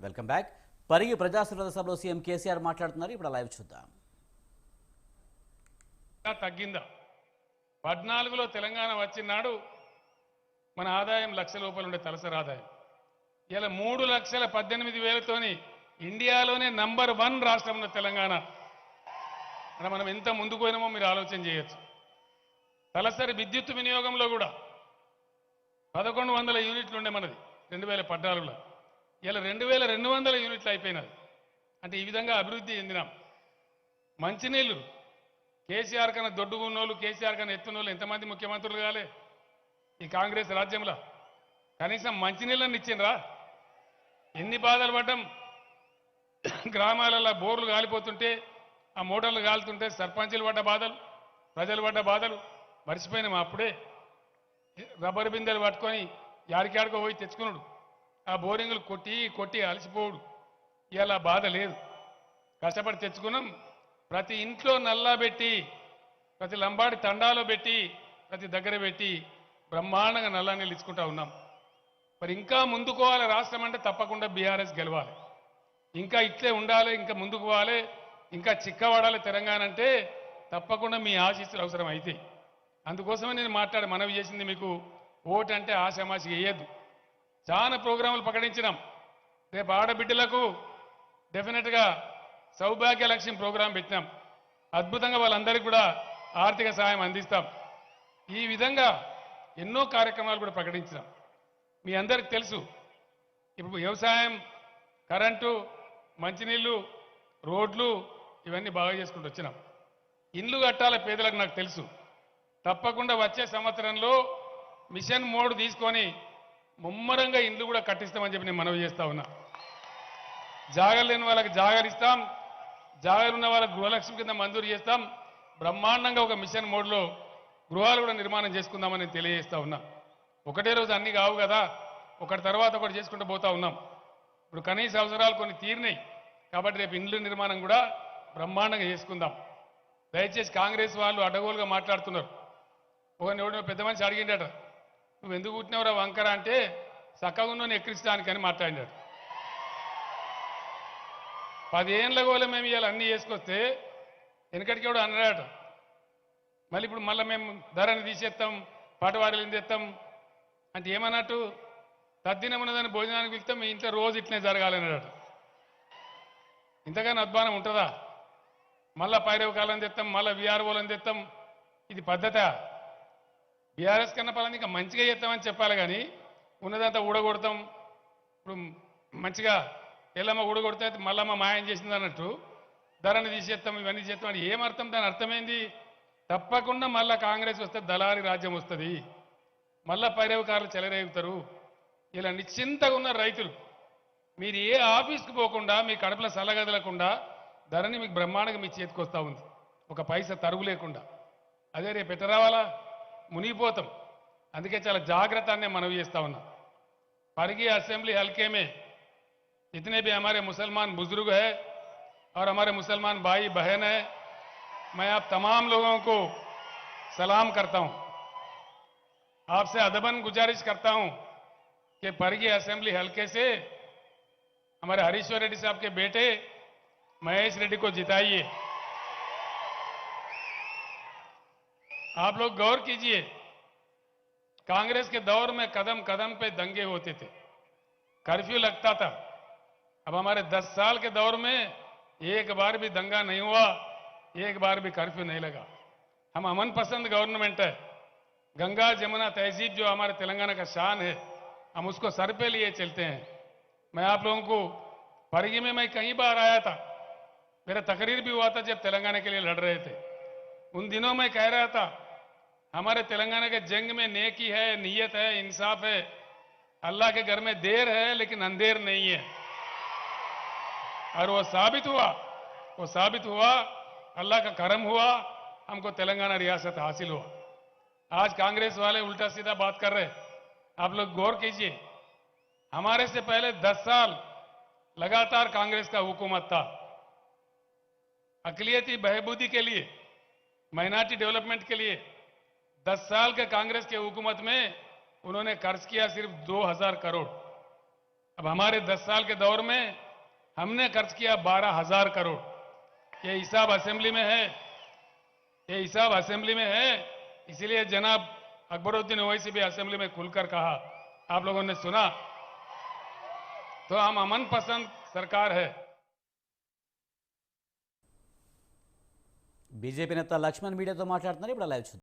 Welcome back. Parigi ప్రజాశ్రద సభలో CM KCR మాట్లాడుతున్నారు. ఇప్పుడు లైవ్ చూద్దాం. తగ్గిందా? 14లో తెలంగాణ వచ్చినాడు మన ఆదాయం లక్ష రూపాయలు ఉండే తలసరి ఆదాయం ఇలా 3,18,000తోని ఇండియాలోనే నంబర్ 1 రాష్ట్రం ఉన్న తెలంగాణ. అంటే మనం ఎంత ముందుకు పోయినామో మీరు ఆలోచన చేయొచ్చు. తలసరి విద్యుత్ వినియోగంలో కూడా 1,100 యూనిట్లు ఉండే మనది 2014లో. ఇలా 2,200 యూనిట్లు అయిపోయినది. అంటే ఈ విధంగా అభివృద్ధి చెందినాం. మంచినీళ్ళు కేసీఆర్ కన్నా దొడ్డుగున్నోళ్ళు, కేసీఆర్ కన్నా ఎత్తున్నోళ్ళు ఎంతమంది ముఖ్యమంత్రులు కాలే ఈ కాంగ్రెస్ రాజ్యంలో? కనీసం మంచినీళ్ళని ఇచ్చిండ్రా? ఎన్ని బాధలు పడ్డాం. గ్రామాలలో బోర్లు కాలిపోతుంటే, ఆ మోటార్లు కాలుతుంటే సర్పంచులు పడ్డ బాధలు, ప్రజలు పడ్డ బాధలు మర్చిపోయినాం. అప్పుడే రబ్బర్ బిందెలు పట్టుకొని యాడికాడికో పోయి తెచ్చుకున్నాడు. ఆ బోరింగులు కొట్టి కొట్టి అలసిపోడు. ఇలా బాధ లేదు. కష్టపడి తెచ్చుకున్నాం. ప్రతి ఇంట్లో నల్లా పెట్టి, ప్రతి లంబాడి తండాలో పెట్టి, ప్రతి దగ్గర పెట్టి బ్రహ్మాండంగా నల్లా నీళ్ళు ఇచ్చుకుంటా ఉన్నాం. మరి ఇంకా ముందుకోవాలి రాష్ట్రం అంటే తప్పకుండా బీఆర్ఎస్ గెలవాలి. ఇంకా ఇట్లే ఉండాలి, ఇంకా ముందుకు పోవాలి, ఇంకా చిక్కబడాలి తెలంగాణ అంటే తప్పకుండా మీ ఆశీస్సులు అవసరం అయితే. అందుకోసమే నేను మనవి చేసింది మీకు, ఓటు అంటే ఆశామాషి వేయద్దు. చాలా ప్రోగ్రాములు ప్రకటించినాం. రేపు ఆడబిడ్డలకు డెఫినెట్గా సౌభాగ్య లక్ష్యం ప్రోగ్రాం పెట్టినాం. అద్భుతంగా వాళ్ళందరికీ కూడా ఆర్థిక సహాయం అందిస్తాం. ఈ విధంగా ఎన్నో కార్యక్రమాలు కూడా ప్రకటించినాం. మీ అందరికి తెలుసు, ఇప్పుడు వ్యవసాయం, కరెంటు, మంచినీళ్ళు, రోడ్లు ఇవన్నీ బాగా చేసుకుంటూ వచ్చినాం. ఇండ్లు కట్టాల పేదలకు నాకు తెలుసు. తప్పకుండా వచ్చే సంవత్సరంలో మిషన్ మోడ్ తీసుకొని ముమ్మరంగా ఇండ్లు కూడా కట్టిస్తామని చెప్పి నేను మనవి చేస్తా ఉన్నా. జాగలు లేని వాళ్ళకి జాగలు ఇస్తాం, జాగలు ఉన్న వాళ్ళకి గృహలక్ష్మి కింద మంజూరు చేస్తాం. బ్రహ్మాండంగా ఒక మిషన్ మోడ్లో గృహాలు కూడా నిర్మాణం చేసుకుందామని నేను తెలియజేస్తా ఉన్నా. ఒకటే రోజు అన్ని కావు కదా, ఒకటి తర్వాత ఒకటి చేసుకుంటూ పోతా ఉన్నాం. ఇప్పుడు కనీస అవసరాలు కొన్ని తీరినాయి కాబట్టి రేపు ఇండ్ల నిర్మాణం కూడా బ్రహ్మాండంగా చేసుకుందాం. దయచేసి కాంగ్రెస్ వాళ్ళు అడ్డగోలుగా మాట్లాడుతున్నారు. ఒక పెద్ద మనిషి అడిగిండట, నువ్వు ఎందుకు పుట్టినవరా వంకర అంటే చక్కగా ఉన్నోని ఎక్కిరించడానికని మాట్లాడినాడు. 10 ఏళ్ళ గోళ మేము ఇవాళ అన్నీ చేసుకొస్తే వెనకటికి కూడా అన్నాడట. మళ్ళీ ఇప్పుడు మేము ధరని తీసేస్తాం, పాటవారీలు తెస్తాం అంటే ఏమన్నట్టు? తద్దినం ఉన్నదని భోజనానికి వెళ్తాం, మీ ఇంట్లో రోజు ఇట్లనే జరగాలన్నాడట. ఇంతగానో అధ్వానం ఉంటుందా? మళ్ళా పైరవ కాలం తెస్తాం, మళ్ళీ విఆర్ఓలను తెస్తాం. ఇది పద్ధత? బీఆర్ఎస్ కన్నా పలాని ఇంకా మంచిగా చేస్తామని చెప్పాలి కానీ ఉన్నదంతా ఊడగొడతాం. ఇప్పుడు మంచిగా ఎల్లమ్మ ఊడగొడితే మల్లమ్మ మాయం చేసింది అన్నట్టు ధరని తీసేస్తాం, ఇవన్నీ చేస్తాం అని ఏమర్థం? దాని అర్థమైంది? తప్పకుండా మళ్ళా కాంగ్రెస్ వస్తే దళారి రాజ్యం వస్తుంది, మళ్ళా పైరవకారులు చెలరేగుతారు. ఇలా నిశ్చింతగా ఉన్న రైతులు మీరు ఏ ఆఫీస్కి పోకుండా, మీ కడుపులో సల్లగదలకుండా ధరని మీకు బ్రహ్మాండంగా మీ చేతికి వస్తూ ఉంది, ఒక పైసా తరుగు లేకుండా. అదే రేపు ఎట్ట రావాలా? మునిగిపోతాం. అందుకే చాలా జాగ్రత్త అనే మనవి చేస్తా ఉన్నా. పరిగి असेंबली हल्के में जितने भी हमारे मुसलमान बुजुर्ग है और हमारे मुसलमान भाई बहन है, मैं आप तमाम लोगों को सलाम करता हूं. आपसे अदबन गुजारिश करता हूं कि परिगी असेंबली हल्के से हमारे हरीश्वर रेड्डी साहब के बेटे महेश रेड्डी को जिताइए. आप लोग गौर कीजिए, कांग्रेस के दौर में कदम कदम पे दंगे होते थे, कर्फ्यू लगता था. अब हमारे 10 साल के दौर में एक बार भी दंगा नहीं हुआ, एक बार भी कर्फ्यू नहीं लगा. हम अमन पसंद गवर्नमेंट है. गंगा जमुना तहजीब जो हमारे तेलंगाना का शान है, हम उसको सर पे लिए चलते हैं. मैं आप लोगों को परिगी में मैं कई बार आया था, मेरा तकरीर भी हुआ था जब तेलंगाना के लिए लड़ रहे थे. उन दिनों में कह रहा था हमारे तेलंगाना के जंग में नेकी है, नीयत है, इंसाफ है. अल्लाह के घर में देर है लेकिन अंधेर नहीं है. और वो साबित हुआ. अल्लाह का करम हुआ, हमको तेलंगाना रियासत हासिल हुआ. आज कांग्रेस वाले उल्टा सीधा बात कर रहे. आप लोग गौर कीजिए, हमारे से पहले 10 साल लगातार कांग्रेस का हुकूमत था. अकलियती बहबूदी के लिए, माइनॉरिटी डेवलपमेंट के लिए 10 साल के कांग्रेस के हुकूमत में उन्होंने खर्च किया सिर्फ 2,000 करोड़. अब हमारे 10 साल के दौर में हमने खर्च किया 12,000 करोड़। ये हिसाब असेंबली में है, ये हिसाब असेंबली में है। इसीलिए जनाब अकबरुद्दीन ओवैसी भी असेंबली में खुलकर कहा, आप लोगों ने सुना। तो हम अमन पसंद सरकार है। బీజేపీ నేత లక్ష్మణ్ మీడియాతో మాట్లాడుతున్నారు. ఇప్పుడు లైవ్ చూద్దాం.